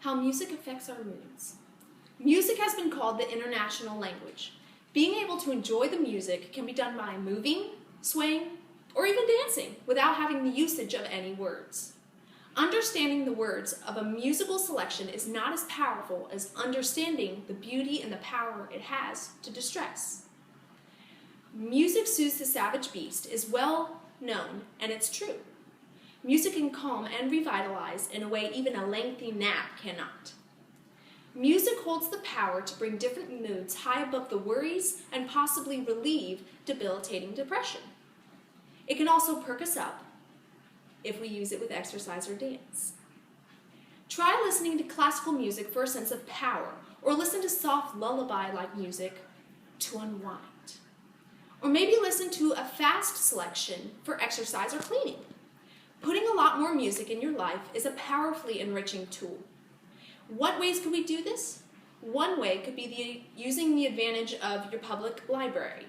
How music affects our moods. Music has been called the international language. Being able to enjoy the music can be done by moving, swaying, or even dancing without having the usage of any words. Understanding the words of a musical selection is not as powerful as understanding the beauty and the power it has to distress. Music soothes the savage beast is well known, and it's true. Music can calm and revitalize in a way even a lengthy nap cannot. Music holds the power to bring different moods high above the worries and possibly relieve debilitating depression. It can also perk us up if we use it with exercise or dance. Try listening to classical music for a sense of power, or listen to soft lullaby-like music to unwind. Or maybe listen to a fast selection for exercise or cleaning. Putting a lot more music in your life is a powerfully enriching tool. What ways could we do this? One way could be using the advantage of your public library.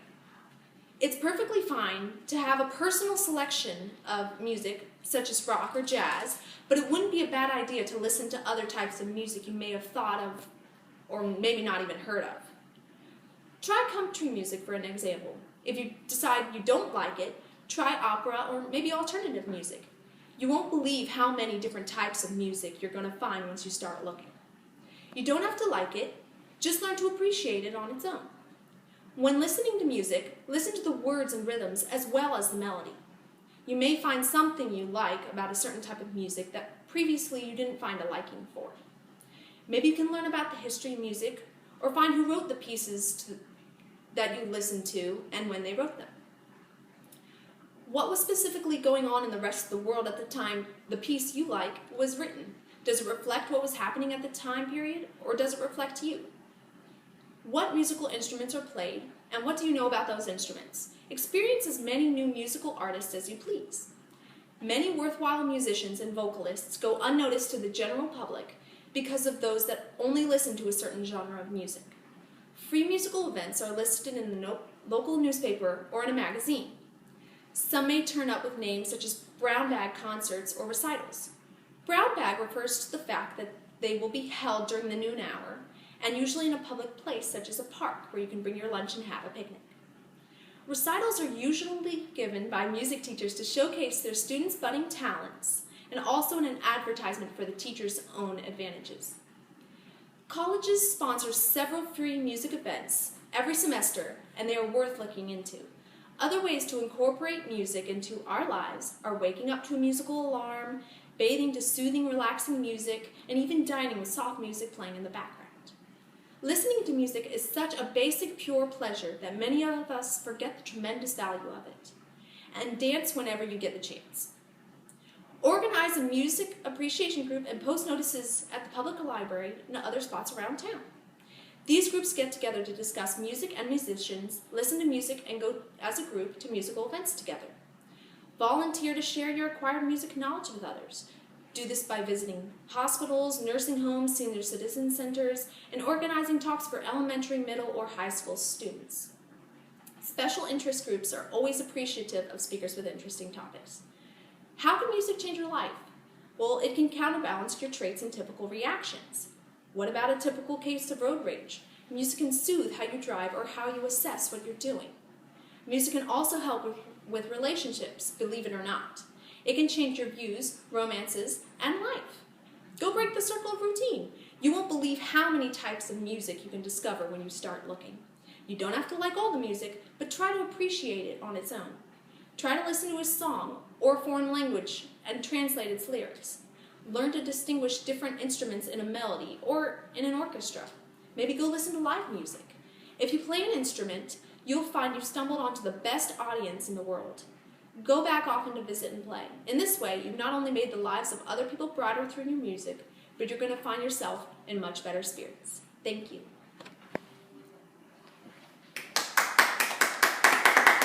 It's perfectly fine to have a personal selection of music, such as rock or jazz, but it wouldn't be a bad idea to listen to other types of music you may have thought of or maybe not even heard of. Try country music for an example. If you decide you don't like it, try opera or maybe alternative music. You won't believe how many different types of music you're going to find once you start looking. You don't have to like it, just learn to appreciate it on its own. When listening to music, listen to the words and rhythms as well as the melody. You may find something you like about a certain type of music that previously you didn't find a liking for. Maybe you can learn about the history of music or find who wrote the pieces that you listened to and when they wrote them. What was specifically going on in the rest of the world at the time the piece you like was written? Does it reflect what was happening at the time period, or does it reflect you? What musical instruments are played, and what do you know about those instruments? Experience as many new musical artists as you please. Many worthwhile musicians and vocalists go unnoticed to the general public because of those that only listen to a certain genre of music. Free musical events are listed in the local newspaper or in a magazine. Some may turn up with names such as brown bag concerts or recitals. Brown bag refers to the fact that they will be held during the noon hour and usually in a public place such as a park where you can bring your lunch and have a picnic. Recitals are usually given by music teachers to showcase their students' budding talents and also in an advertisement for the teacher's own advantages. Colleges sponsor several free music events every semester, and they are worth looking into. Other ways to incorporate music into our lives are waking up to a musical alarm, bathing to soothing, relaxing music, and even dining with soft music playing in the background. Listening to music is such a basic, pure pleasure that many of us forget the tremendous value of it. And dance whenever you get the chance. Organize a music appreciation group and post notices at the public library and other spots around town. These groups get together to discuss music and musicians, listen to music, and go as a group to musical events together. Volunteer to share your acquired music knowledge with others. Do this by visiting hospitals, nursing homes, senior citizen centers, and organizing talks for elementary, middle, or high school students. Special interest groups are always appreciative of speakers with interesting topics. How can music change your life? Well, it can counterbalance your traits and typical reactions. What about a typical case of road rage? Music can soothe how you drive or how you assess what you're doing. Music can also help with relationships, believe it or not. It can change your views, romances, and life. Go break the circle of routine. You won't believe how many types of music you can discover when you start looking. You don't have to like all the music, but try to appreciate it on its own. Try to listen to a song or a foreign language and translate its lyrics. Learn to distinguish different instruments in a melody or in an orchestra. Maybe go listen to live music. If you play an instrument, you'll find you've stumbled onto the best audience in the world. Go back often to visit and play. In this way, you've not only made the lives of other people brighter through your music, but you're going to find yourself in much better spirits. Thank you.